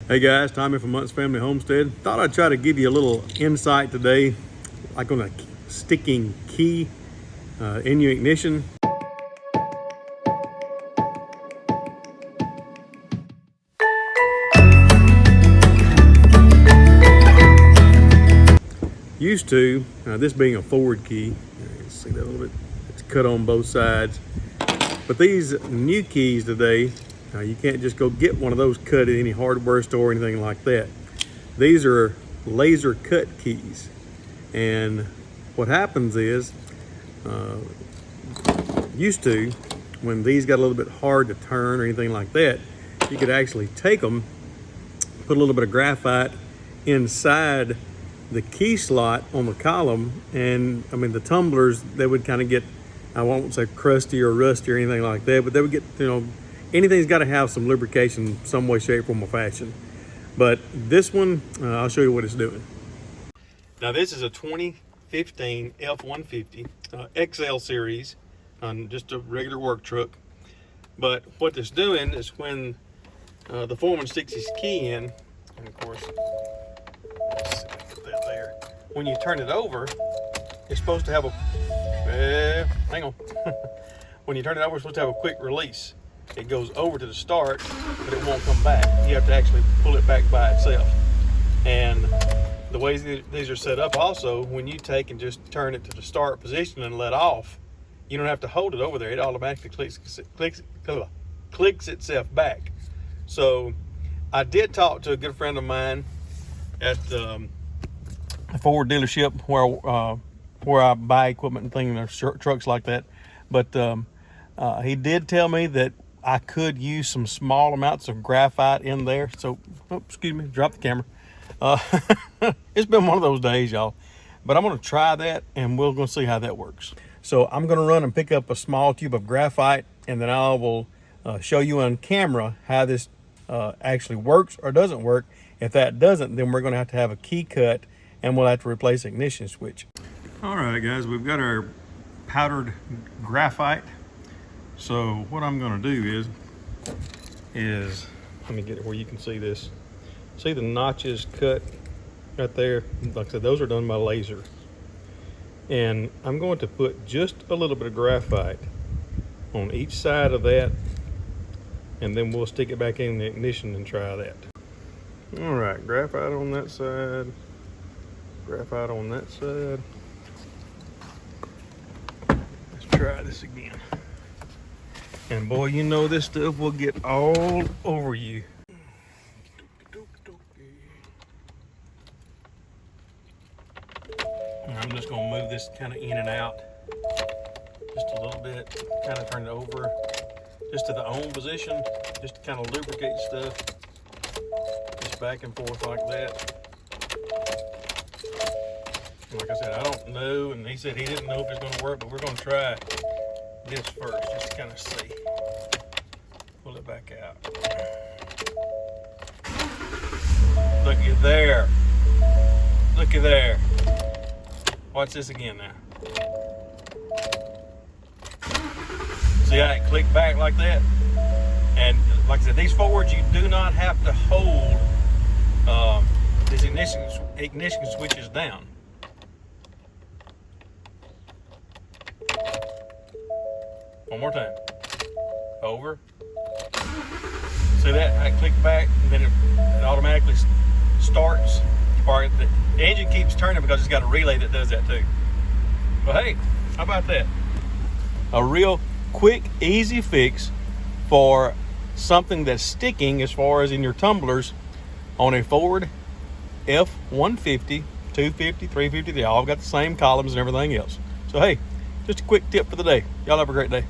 Hey guys, Tommy from Muntz Family Homestead. Thought I'd try to give you a little insight today, like on a sticking key in your ignition. Used to, this being a forward key, you can see that a little bit, it's cut on both sides. But these new keys today, you can't just go get one of those cut at any hardware store or anything like that. These are laser cut keys. And what happens is, used to, when these got a little bit hard to turn or anything like that, you could actually take them, put a little bit of graphite inside the key slot on the column, and I mean the tumblers, they would kind of get, I won't say crusty or rusty or anything like that, but they would get, anything's got to have some lubrication some way, shape, form, or fashion. But this one, I'll show you what it's doing. Now this is a 2015 F-150 XL series on just a regular work truck. But what it's doing is when the foreman sticks his key in, and of course, let's see if I can put that there. When you turn it over, it's supposed to have a, hang on. When you turn it over, it's supposed to have a quick release. It goes over to the start, but it won't come back. You have to actually pull it back by itself. And the way these are set up also, when you take and just turn it to the start position and let off, you don't have to hold it over there. It automatically clicks itself back. So I did talk to a good friend of mine at a Ford dealership where I buy equipment and things, trucks like that. But he did tell me that I could use some small amounts of graphite in there. So, excuse me, drop the camera. It's been one of those days, y'all. But I'm going to try that, and we're going to see how that works. So I'm going to run and pick up a small tube of graphite, and then I will show you on camera how this actually works or doesn't work. If that doesn't, then we're going to have a key cut, and we'll have to replace the ignition switch. All right, guys, we've got our powdered graphite. So what I'm going to do is let me get it where you can see this. See the notches cut right there? Like I said, those are done by laser. And I'm going to put just a little bit of graphite on each side of that, and then we'll stick it back in the ignition and try that. All right, graphite on that side, graphite on that side. Let's try this again. And boy, you know this stuff will get all over you. And I'm just gonna move this kind of in and out just a little bit, kind of turn it over just to the on position, just to kind of lubricate stuff, just back and forth like that. And like I said, I don't know, and he said he didn't know if it's gonna work, but we're gonna try this first, just to kind of see. Pull it back out. Looky there. Looky there. Watch this again now. See how it clicked back like that? And like I said, these Fords, you do not have to hold these ignition switches down. One more time. Over. See that? I click back, and then it automatically starts. Or the engine keeps turning because it's got a relay that does that too. But hey, how about that? A real quick, easy fix for something that's sticking as far as in your tumblers on a Ford F-150, 250, 350. They all got the same columns and everything else. So hey, just a quick tip for the day. Y'all have a great day.